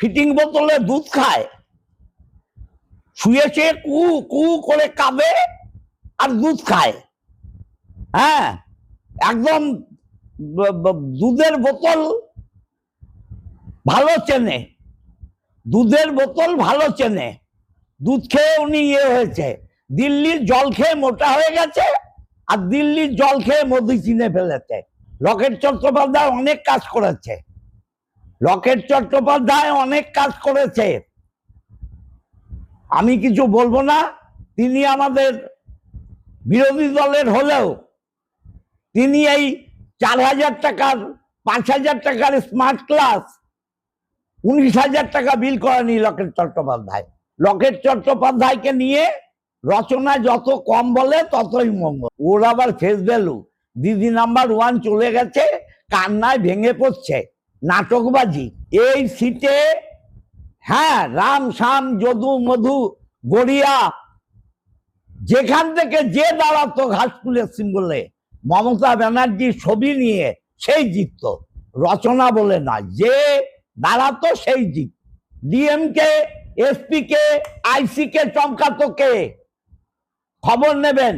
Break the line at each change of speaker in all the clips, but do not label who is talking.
Fitting বোতলে দুধ খায়, শুয়ে শুয়ে কু কু করে কাঁদে আর দুধ খায়। হ্যাঁ, একদম দুধের বোতল ভালো চেনে, দুধের বোতল ভালো চেনে। দুধ খেয়ে উনি হয়েছে, দিল্লির জল খেয়ে মোটা হয়ে গেছে, আর দিল্লির জল খেয়ে মোদি চিনে ফেলেছে। লকেট চট্টোপাধ্যায় অনেক কাজ করেছে, লকেট চট্টোপাধ্যায় অনেক কাজ করেছে, আমি কিছু বলবো না। তিনি আমাদের বিরোধী দলের হলেও তিনি এই 4,000 টাকার 5,000 টাকার স্মার্ট ক্লাস 19,000 টাকা বিল করেনি লকেট চট্টোপাধ্যায়। লকেট চট্টোপাধ্যায়কে নিয়ে রচনা যত কম বলে ততই মঙ্গল। ওর আবার ফেস ভ্যালু, দিদি নাম্বার 1 চলে গেছে, কান্নায় ভেঙে পড়ছে, নাটকবাজি। এই সিটে হ্যাঁ, রাম শাম যদু মধু গড়িয়া যেখান থেকে যে দাঁড়াতো ঘাসফুলের সিম্বলে মমতা ব্যানার্জির ছবি নিয়ে সেই জিতত, রচনা বলে নয়, যে দাঁড়াতো সেই জিত। ডিএমকে এসপি কে আইসি কে চমকাতো কে? খবর নেবেন।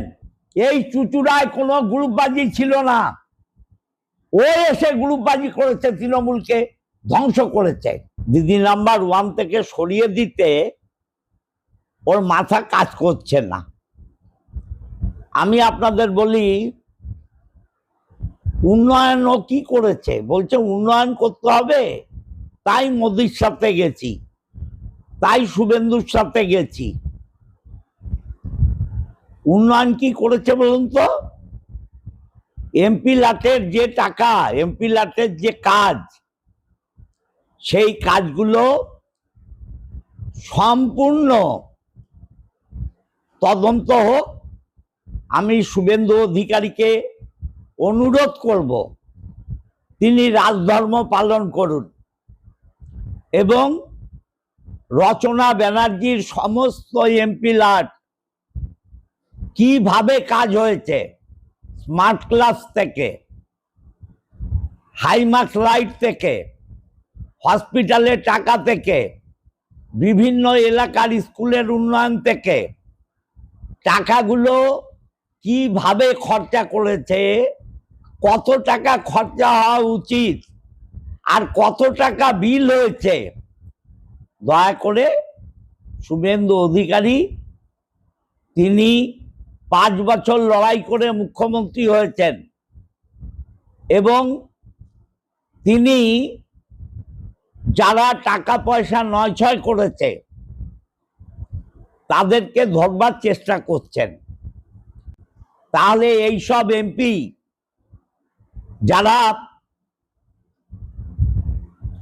এই চুচুড়ায় কোনো গ্রুপবাজি ছিল না, ও এসে গ্রুপবাজি করেছে, তৃণমূলকে ধ্বংস করেছে। দিদি নাম্বার 1 থেকে সরিয়ে দিতে ওর মাথা কাজ করছে না। আমি আপনাদের বলি, উন্নয়ন ও কি করেছে? বলছে উন্নয়ন করতে হবে, তাই মোদির সাথে গেছি, তাই শুভেন্দুর সাথে গেছি। উন্নয়ন কি করেছে বলুন তো? এমপি লাটের যে টাকা, এমপি লাটের যে কাজ, সেই কাজগুলো সম্পূর্ণ তদন্ত হোক। আমি শুভেন্দু অধিকারীকে অনুরোধ করব, তিনি রাজধর্ম পালন করুন এবং রচনা ব্যানার্জির সমস্ত এমপি লাট কিভাবে কাজ হয়েছে, স্মার্ট ক্লাস থেকে, হাইমার্কস লাইট থেকে, হসপিটালের টাকা থেকে, বিভিন্ন এলাকার স্কুলের উন্নয়ন থেকে টাকাগুলো কিভাবে খরচা করেছে, কত টাকা খরচা হওয়া উচিত আর কত টাকা বিল হয়েছে, দয়া করে শুভেন্দু অধিকারী, তিনি 5 বছর লড়াই করে মুখ্যমন্ত্রী হয়েছেন এবং তিনি যারা টাকা পয়সা নয়ছয় করেছে তাদেরকে ধরবার চেষ্টা করছেন। তাহলে এইসব এমপি যারা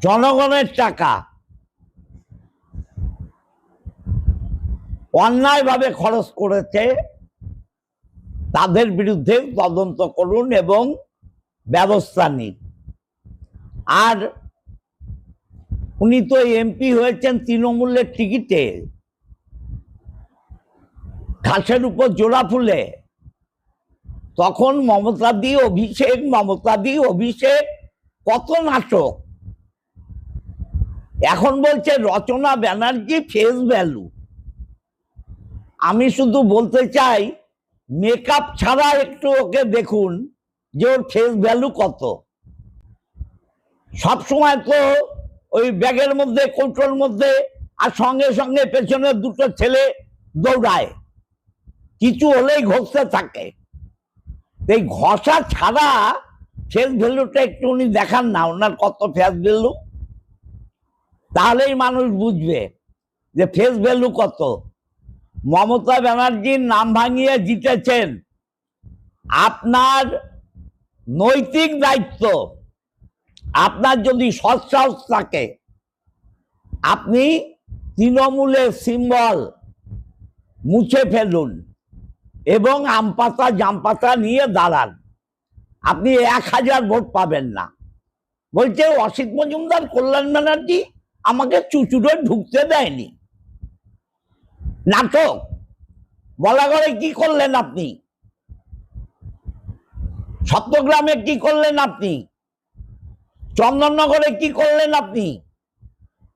জনগণের টাকা অন্যায়ভাবে খরচ করেছে, তাদের বিরুদ্ধে তদন্ত করুন এবং ব্যবস্থা নিন। আর উনি তো এমপি হয়েছেন তৃণমূলের টিকিটে, ঘাসের উপর জোড়া ফুলে। তখন মমতাদি অভিষেক, মমতাদি অভিষেক, কত নাটক। এখন বলছে রচনা ব্যানার্জি ফেস ভ্যালু। আমি শুধু বলতে চাই, মেকআপ ছাড়া একটু ওকে দেখুন যে ওর ফেস ভ্যালু কত। সবসময় তো ওই ব্যাগের মধ্যে, কৌটোর মধ্যে, আর সঙ্গে সঙ্গে পেছনে 2টো ছেলে দৌড়ায়, কিছু হলেই ঘষতে থাকে। এই ঘষা ছাড়া ফেস ভ্যালুটা একটু উনি দেখান না, ওনার কত ফেস ভ্যালু, তাহলেই মানুষ বুঝবে যে ফেস ভ্যালু কত। মমতা ব্যানার্জির নাম ভাঙিয়ে জিতেছেন, আপনার নৈতিক দায়িত্ব, আপনার যদি সৎসাহস থাকে, আপনি তৃণমূলের সিম্বল মুছে ফেলুন এবং আম পাতা জাম পাতা নিয়ে দাঁড়ান। আপনি 1000 ভোট পাবেন না। বলছে অসিত মজুমদার, কল্যাণ ব্যানার্জি আমাকে চুচুড়ে ঢুকতে দেয়নি। নাটক। বলাগড়ে কি করলেন আপনি? সপ্তগ্রামে কি করলেন আপনি? চন্দননগরে কি করলেন আপনি?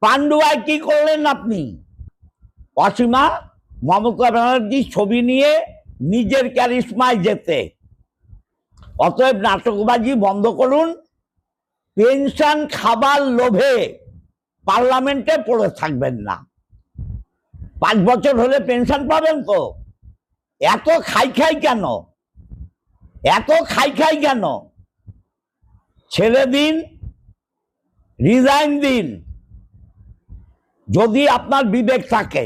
পান্ডুয়ায় কি করলেন আপনি? অসীমা মমতা ব্যানার্জির ছবি নিয়ে নিজের ক্যারিশমায় যেতে। অতএব নাটকবাজি বন্ধ করুন। পেনশন খাবার লোভে পার্লামেন্টে পড়ে থাকবেন না। 5 বছর হলে পেনশন পাবেন তো। এত খাই কেন? এত খাই কেন? ছেড়ে দিন, রিজাইন দিন যদি আপনার বিবেক থাকে।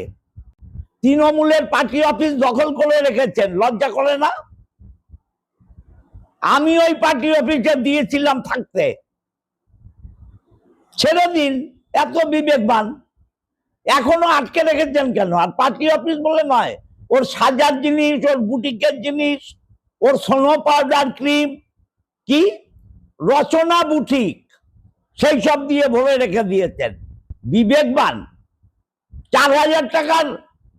তৃণমূলের পার্টি অফিস দখল করে রেখেছেন, লজ্জা করে না? আমি ওই পার্টি অফিসে দিয়েছিলাম থাকতে। ছেড়ে দিন, এত বিবেকবান। এখনো আটকে রেখেছেন কেন? আর পার্টি অফিস বলে নয়, ওর সাজার জিনিস, ওর বুটিকের জিনিস, ওর সোনো পাউডার ক্রিম, কি রচনা বুটিক, সেই সব দিয়ে ভরে রেখে দিয়েছেন। বিবেকবান। 4,000 টাকার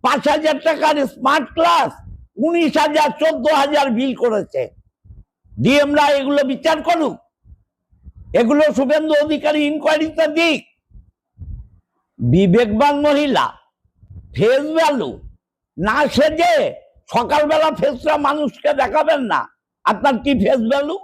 5,000 টাকার স্মার্ট ক্লাস 19,000 14,000 বিল করেছে। ডিএমরা এগুলো বিচার করুক, এগুলো শুভেন্দু অধিকারী ইনকোয়ারিতে দিক। বিবেকবান মহিলা, ফেস ভ্যালু না সেজে সকালবেলা ফেসটা মানুষকে দেখাবেন না। আপনার কি ফেস ভ্যালু?